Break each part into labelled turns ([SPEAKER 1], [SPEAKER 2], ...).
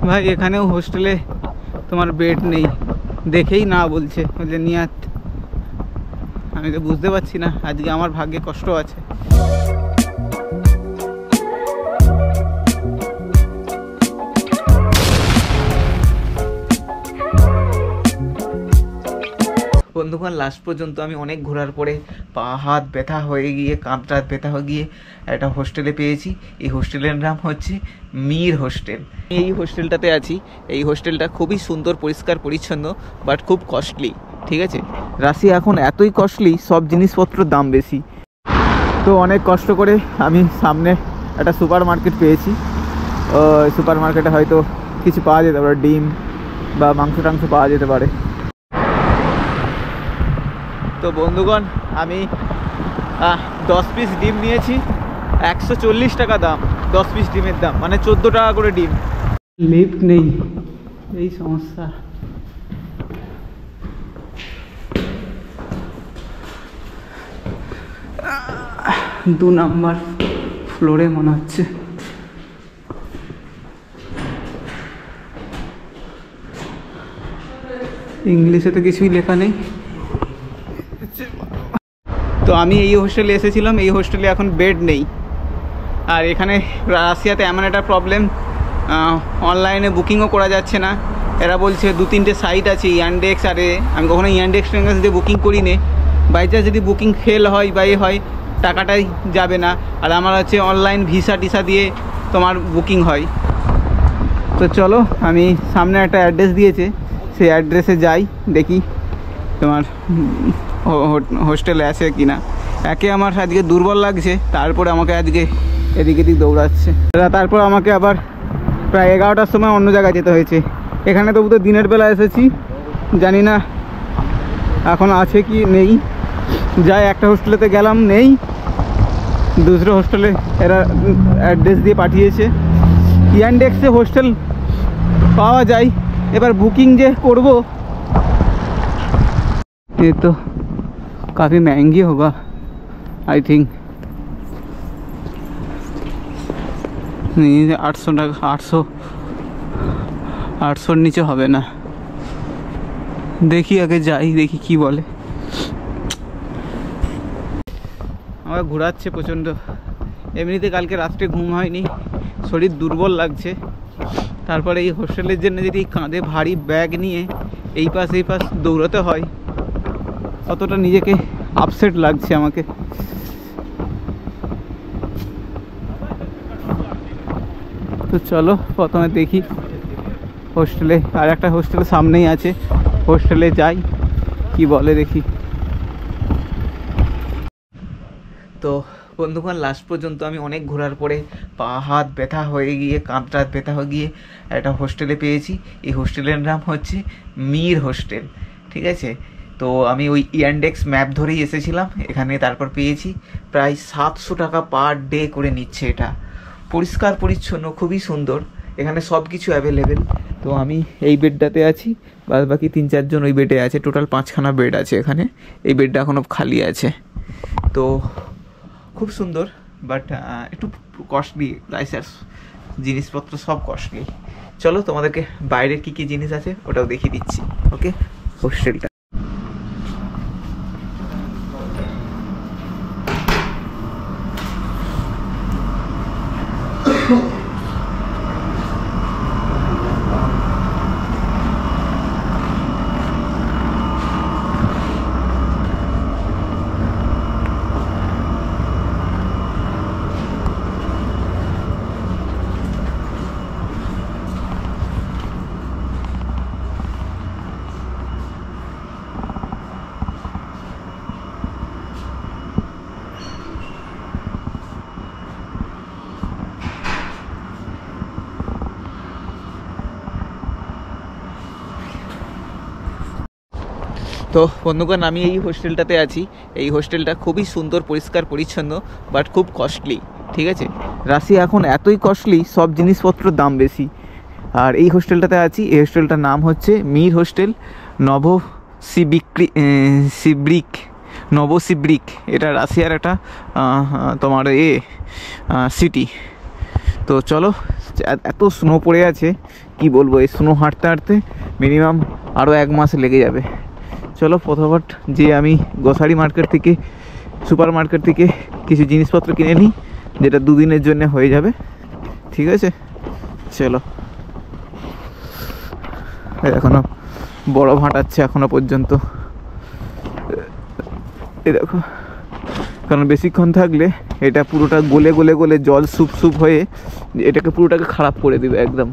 [SPEAKER 1] ভাই এখানেও হোস্টেলে তোমার বেড নেই, দেখেই না বলছে, বলছে নিয়াত। আমি তো বুঝতে পারছি না, আজকে আমার ভাগ্যে কষ্ট আছে। বন্ধুগণ, লাস্ট পর্যন্ত আমি অনেক ঘোরার পরে পা হাত ব্যথা হয়ে গিয়ে, কাঁধ টাত ব্যথা হয়ে গিয়ে একটা হোস্টেলে পেয়েছি। এই হোস্টেলের নাম হচ্ছে মীর হোস্টেল। এই হোস্টেলটাতে আছি। এই হোস্টেলটা খুবই সুন্দর, পরিষ্কার পরিচ্ছন্ন, বাট খুব কস্টলি। ঠিক আছে, রাশিয়া এখন এতই কস্টলি, সব জিনিসপত্রের দাম বেশি। তো অনেক কষ্ট করে আমি সামনে একটা সুপার মার্কেট পেয়েছি। সুপার মার্কেটে হয়তো কিছু পাওয়া যেতে পারে, ডিম বা মাংস টাংস পাওয়া যেতে পারে। তো বন্ধুগণ, আমি 10 পিস ডিম নিয়েছি, 140 টাকা দাম। 10 পিস ডিমের দাম মানে 14 টাকা করে ডিম। লিফট নেই, এই সমস্যা। দু নাম্বার ফ্লোরে মনে হচ্ছে। ইংলিশে তো কিছুই লেখা নেই। তো আমি এই হোস্টেলে এসেছিলাম, এই হোস্টেলে এখন বেড নেই। আর এখানে রাশিয়াতে এমন একটা প্রবলেম, অনলাইনে বুকিংও করা যাচ্ছে না। এরা বলছে 2-3টে সাইট আছে, ইয়ান্ডেক্স। আরে আমি কখনো ইয়ান্ডেক্স দিয়ে বুকিং করি নে, বাই চান্স যদি বুকিং ফেল হয় বা এ হয়, টাকাটাই যাবে না। আর আমার হচ্ছে অনলাইন ভিসা টিসা দিয়ে তোমার বুকিং হয়। তো চলো, আমি সামনে একটা অ্যাড্রেস দিয়েছে, সেই অ্যাড্রেসে যাই, দেখি তোমার হোস্টেলে আছে কি না। একে আমার আজকে দুর্বল লাগছে, তারপরে আমাকে আজকে এদিক এদিক দৌড়াচ্ছে। তারপর আমাকে আবার প্রায় 11টার সময় অন্য জায়গায় যেতে হয়েছে। এখানে তবু তো দিনের বেলা এসেছি, জানি না এখন আছে কি নেই। যাই একটা হোস্টেলেতে গেলাম, নেই। দুসরো হোস্টেলে এরা অ্যাড্রেস দিয়ে পাঠিয়েছে। ইয়ান্ডেক্সে হোস্টেল পাওয়া যায়, এবার বুকিং যে করব, ये तो काफ़ी महंगी होगा आई थिंक। नहीं, 800 টাকা, 800 নিচে হবে না। দেখি আগে যাই, দেখি কি বলে। আমার ঘোরাচ্ছে প্রচণ্ড। এমনিতে কালকে রাত্রে ঘুম হয়নি, শরীর দুর্বল লাগছে। তারপরে এই হোস্টেলের জন্য যদি কাঁধে ভারী ব্যাগ নিয়ে এই পাশ এই পাশ দৌড়াতে হয়, কতটা নিজেকে আপসেট লাগছে আমাকে। তো চলো প্রথমে দেখি হোস্টেলে, আর একটা হোস্টেল সামনেই আছে, হোস্টেলে যাই, কি বলে দেখি। তো বন্ধুগণ, লাস্ট পর্যন্ত আমি অনেক ঘোরার পরে পা হাত ব্যথা হয়ে গিয়ে, কাঁধ টাত ব্যথা হয়ে গিয়ে একটা হোস্টেলে পেয়েছি। এই হোস্টেলের নাম হচ্ছে মীর হোস্টেল। ঠিক আছে, তো আমি ওই ইয়ান্ডেক্স ম্যাপ ধরেই এসেছিলাম এখানে, তারপর পেয়েছি। প্রায় 700 টাকা পার ডে করে নিচ্ছে। এটা পরিষ্কার পরিচ্ছন্ন, খুবই সুন্দর, এখানে সব কিছু অ্যাভেলেবেল। তো আমি এই বেডটাতে আছি, বাদ বাকি 3-4 জন ওই বেডে আছে। টোটাল 5খানা বেড আছে এখানে, এই বেডটা এখনও খালি আছে। তো খুব সুন্দর, বাট একটু কস্টলি, প্রাইসের জিনিসপত্র সব কস্টলি। চলো তোমাদেরকে বাইরের কী কী জিনিস আছে ওটাও দেখিয়ে দিচ্ছি। ওকে, হোস্টেলটা তো বন্ধুগণ, আমি এই হোস্টেলটাতে আছি। এই হোস্টেলটা খুবই সুন্দর, পরিষ্কার পরিচ্ছন্ন, বাট খুব কস্টলি। ঠিক আছে, রাশিয়া এখন এতই কস্টলি, সব জিনিসপত্রের দাম বেশি। আর এই হোস্টেলটাতে আছি, এই হোস্টেলটার নাম হচ্ছে মীর হোস্টেল, নভোসিবির্স্ক। এটা রাশিয়ার একটা তোমার সিটি। তো চলো
[SPEAKER 2] হচ্ছে। এত স্নো পড়ে আছে কি বলবো, এই স্নো হাঁটতে হাঁটতে মিনিমাম আরও 1 মাস লেগে যাবে। চলো ফটোফট যে আমি গ্রোসারি মার্কেট থেকে, সুপার মার্কেট থেকে কিছু জিনিসপত্র কিনে নিই, যেটা 2 দিনের জন্য হয়ে যাবে। ঠিক আছে, চলো। এখনো বরফ হাঁটাচ্ছে এখনো পর্যন্ত, এই দেখো। কারণ বেশিক্ষণ থাকলে এটা পুরোটা গলে গলে গলে জল স্যুপ স্যুপ হয়ে এটাকে পুরোটাকে খারাপ করে দেবে একদম।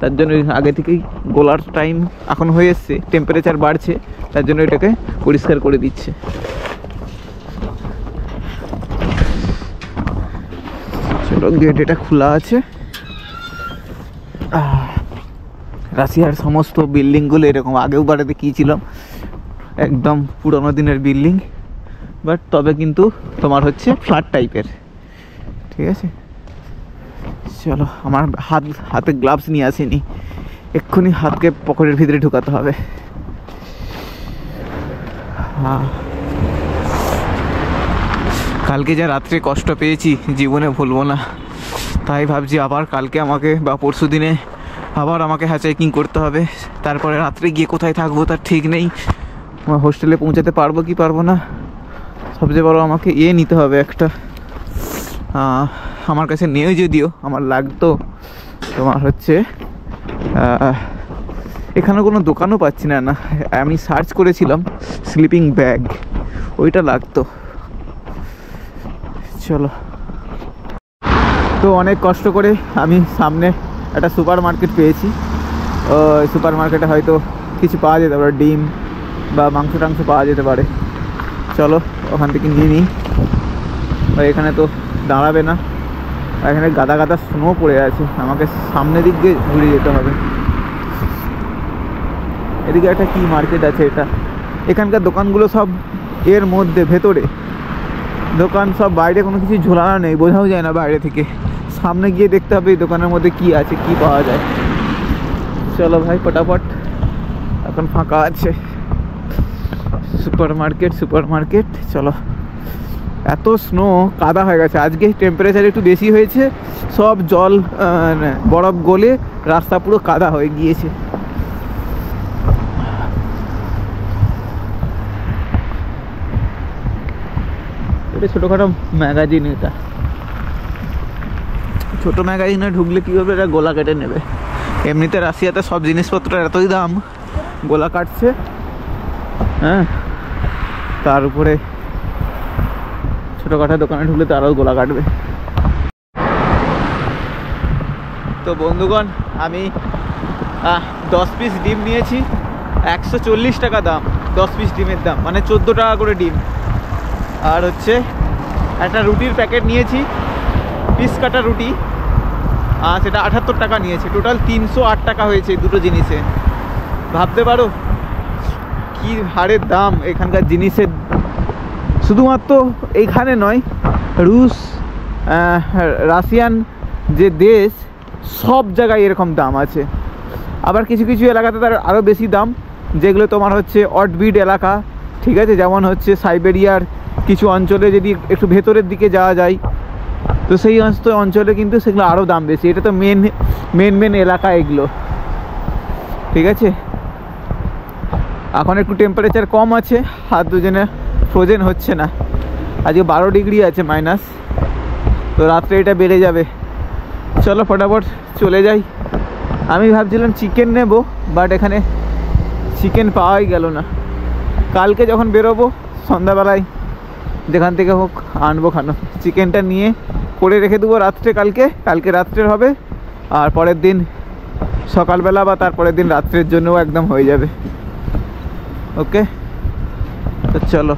[SPEAKER 2] তার জন্য আগে থেকেই গোলার টাইম এখন হয়ে এসছে, টেম্পারেচার বাড়ছে, তার জন্য এটাকে পরিষ্কার করে দিচ্ছে। চলো, গেট এটা খোলা আছে। রাশিয়ার সমস্ত বিল্ডিংগুলো এরকম, আগেও বাড়িতে দেখিয়েছিলাম, একদম পুরোনো দিনের বিল্ডিং, বাট তবে কিন্তু তোমার হচ্ছে ফ্ল্যাট টাইপের। ঠিক আছে, চলো। আমার হাতে গ্লাভস নিয়ে আসিনি, এক্ষুনি হাতকে পকেটের ভিতরে ঢুকাতে হবে। কালকে যা রাত্রে কষ্ট পেয়েছি জীবনে ভুলবো না, তাই ভাবছি আবার কালকে আমাকে বা পরশু দিনে আবার আমাকে হ্যাচাইকিং করতে হবে। তারপরে রাত্রে গিয়ে কোথায় থাকবো তার ঠিক নেই, আমার হোস্টেলে পৌঁছাতে পারবো কি পারবো না। সবচেয়ে বড় আমাকে নিতে হবে একটা, আমার কাছে নেই যদিও, আমার লাগতো তোমার হচ্ছে, এখানে কোনো দোকানও পাচ্ছি না। আমি সার্চ করেছিলাম স্লিপিং ব্যাগ, ওইটা লাগতো। চলো, তো অনেক কষ্ট করে আমি সামনে একটা সুপার মার্কেট পেয়েছি। ওই সুপার মার্কেটে হয়তো কিছু পাওয়া যেতে পারে, ডিম বা মাংস টাংস পাওয়া যেতে পারে। চলো ওখান থেকে নিয়ে নিই। এখানে তো দাঁড়াবে না, এখানে গাদা গাদা স্নো পড়ে আছে, আমাকে সামনের দিক দিয়ে ঘুরে যেতে হবে। এদিকে একটা কি মার্কেট আছে এটা, এখানকার দোকানগুলো সব এর মধ্যে ভেতরে, দোকান সব বাইরে কোনো কিছু ঝোলানো নেই, বোঝাও যায় না বাইরে থেকে। সামনে গিয়ে দেখতে হবে এই দোকানের মধ্যে কি আছে, কি পাওয়া যায়। চলো ভাই ফটাফট, এখন ফাঁকা আছে সুপার মার্কেট। চলো, এত স্নো কাদা হয়ে গেছে, আজকে টেম্পারেচার একটু বেশি হয়েছে, সব জল বরফ গলে রাস্তা পুরো কাদা হয়ে গিয়েছে। এটা ছোটোখাটো ম্যাগাজিন, এটা ছোটো ম্যাগাজিনে ঢুকলে কী হবে, এটা গোলা কেটে নেবে। এমনিতে রাশিয়াতে সব জিনিসপত্রের এতই দাম, গোলা কাটছে, হ্যাঁ, তার উপরে ছোটোখাটো দোকানে ঢুকলে তো আরও গোলা কাটবে। তো বন্ধুগণ, আমি 10 পিস ডিম নিয়েছি, 140 টাকা দাম 10 পিস ডিমের দাম, মানে 14 টাকা করে ডিম। আর হচ্ছে একটা রুটির প্যাকেট নিয়েছি, পিস কাটা রুটি, সেটা 78 টাকা নিয়েছে। টোটাল 308 টাকা হয়েছে দুটো জিনিসে। ভাবতে পারো কি হারের দাম এখানকার জিনিসের। শুধুমাত্র এইখানে নয়, রুশ রাশিয়ান যে দেশ, সব জায়গায় এরকম দাম আছে। আবার কিছু কিছু এলাকাতে তার আরও বেশি দাম, যেগুলো তোমার হচ্ছে অটবিট এলাকা। ঠিক আছে, যেমন হচ্ছে সাইবেরিয়ার কিছু অঞ্চলে যদি একটু ভেতরের দিকে যাওয়া যায়, তো সেই সমস্ত অঞ্চলে কিন্তু সেগুলো আরও দাম বেশি। এটা তো মেন এলাকা এগুলো। ঠিক আছে, এখন একটু টেম্পারেচার কম আছে, হাত দুজনে ফ্রোজেন হচ্ছে না। আজকে 12 ডিগ্রি আছে মাইনাস, তো রাত্রে এটা বেড়ে যাবে। চলো ফটাফট চলে যাই। আমি ভাবছিলাম চিকেন নেব, বাট এখানে চিকেন পাওয়াই গেল না। কালকে যখন বেরোবো সন্ধ্যাবেলায় যেখান থেকে হোক আনবো খানো। চিকেনটা নিয়ে করে রেখে দেবো রাত্রে, কালকে রাত্রের হবে, আর পরের দিন সকালবেলা বা তারপরের দিন রাত্রের জন্যও একদম হয়ে যাবে। ওকে, তো চলো।